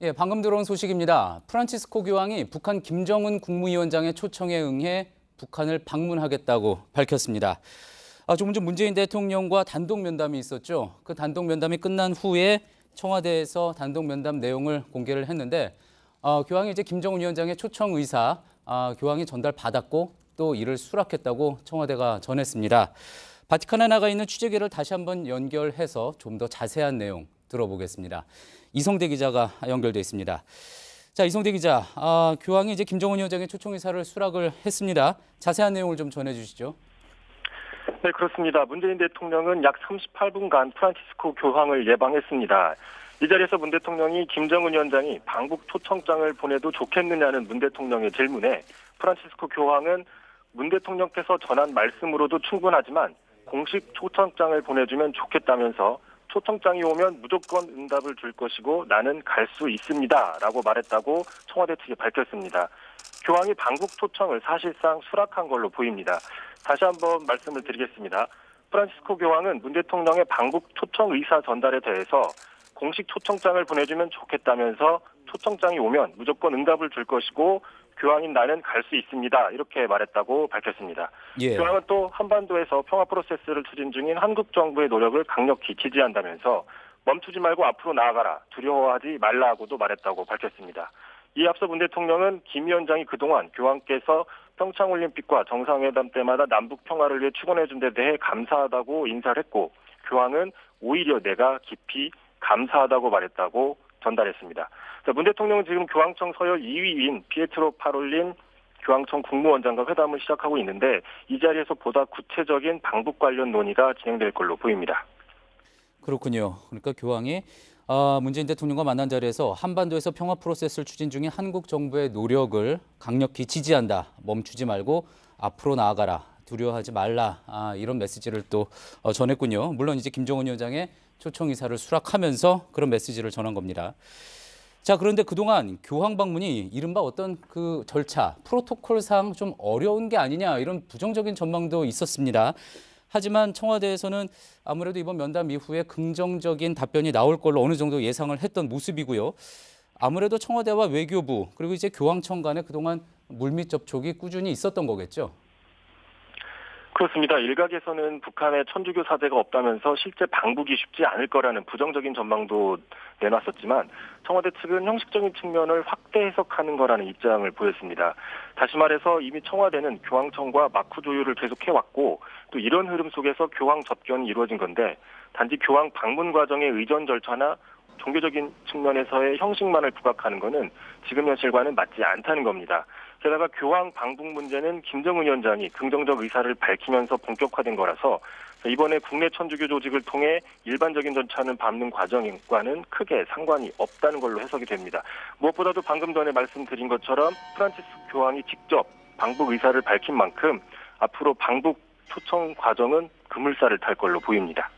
예, 방금 들어온 소식입니다. 프란치스코 교황이 북한 김정은 국무위원장의 초청에 응해 북한을 방문하겠다고 밝혔습니다. 조금 전 문재인 대통령과 단독 면담이 있었죠. 그 단독 면담이 끝난 후에 청와대에서 단독 면담 내용을 공개를 했는데 교황이 이제 김정은 위원장의 초청 의사 교황이 전달받았고 또 이를 수락했다고 청와대가 전했습니다. 바티칸에 나가 있는 취재기를 다시 한번 연결해서 좀 더 자세한 내용 들어보겠습니다. 이성대 기자가 연결돼 있습니다. 자, 이성대 기자, 교황이 이제 김정은 위원장의 초청 의사를 수락을 했습니다. 자세한 내용을 좀 전해주시죠. 네, 그렇습니다. 문재인 대통령은 약 38분간 프란치스코 교황을 예방했습니다. 이 자리에서 문 대통령이 김정은 위원장이 방북 초청장을 보내도 좋겠느냐는 문 대통령의 질문에 프란치스코 교황은 문 대통령께서 전한 말씀으로도 충분하지만 공식 초청장을 보내주면 좋겠다면서 초청장이 오면 무조건 응답을 줄 것이고 나는 갈 수 있습니다 라고 말했다고 청와대 측이 밝혔습니다. 교황이 방북 초청을 사실상 수락한 걸로 보입니다. 다시 한번 말씀을 드리겠습니다. 프란치스코 교황은 문 대통령의 방북 초청 의사 전달에 대해서 공식 초청장을 보내주면 좋겠다면서 초청장이 오면 무조건 응답을 줄 것이고 교황인 나는 갈 수 있습니다. 이렇게 말했다고 밝혔습니다. 예. 교황은 또 한반도에서 평화 프로세스를 추진 중인 한국 정부의 노력을 강력히 지지한다면서 멈추지 말고 앞으로 나아가라, 두려워하지 말라고도 말했다고 밝혔습니다. 이에 앞서 문 대통령은 김 위원장이 그동안 교황께서 평창올림픽과 정상회담 때마다 남북 평화를 위해 축원해준 데 대해 감사하다고 인사를 했고 교황은 오히려 내가 깊이 감사하다고 말했다고 전달했습니다. 문 대통령은 지금 교황청 서열 2위인 피에트로 파롤린 교황청 국무원장과 회담을 시작하고 있는데 이 자리에서 보다 구체적인 방북 관련 논의가 진행될 걸로 보입니다. 그렇군요. 그러니까 교황이 문재인 대통령과 만난 자리에서 한반도에서 평화 프로세스를 추진 중인 한국 정부의 노력을 강력히 지지한다. 멈추지 말고 앞으로 나아가라. 두려워하지 말라. 이런 메시지를 또 전했군요. 물론 이제 김정은 위원장의 초청 의사를 수락하면서 그런 메시지를 전한 겁니다. 자, 그런데 그동안 교황 방문이 이른바 어떤 그 절차, 프로토콜상 좀 어려운 게 아니냐 이런 부정적인 전망도 있었습니다. 하지만 청와대에서는 아무래도 이번 면담 이후에 긍정적인 답변이 나올 걸로 어느 정도 예상을 했던 모습이고요. 아무래도 청와대와 외교부 그리고 이제 교황청 간에 그동안 물밑 접촉이 꾸준히 있었던 거겠죠. 그렇습니다. 일각에서는 북한에 천주교 사제가 없다면서 실제 방북이 쉽지 않을 거라는 부정적인 전망도 내놨었지만 청와대 측은 형식적인 측면을 확대 해석하는 거라는 입장을 보였습니다. 다시 말해서 이미 청와대는 교황청과 마쿠 조율을 계속해왔고 또 이런 흐름 속에서 교황 접견이 이루어진 건데 단지 교황 방문 과정의 의전 절차나 종교적인 측면에서의 형식만을 부각하는 것은 지금 현실과는 맞지 않다는 겁니다. 게다가 교황 방북 문제는 김정은 위원장이 긍정적 의사를 밝히면서 본격화된 거라서 이번에 국내 천주교 조직을 통해 일반적인 절차는 밟는 과정과는 크게 상관이 없다는 걸로 해석이 됩니다. 무엇보다도 방금 전에 말씀드린 것처럼 프란치스코 교황이 직접 방북 의사를 밝힌 만큼 앞으로 방북 초청 과정은 급물살을 탈 걸로 보입니다.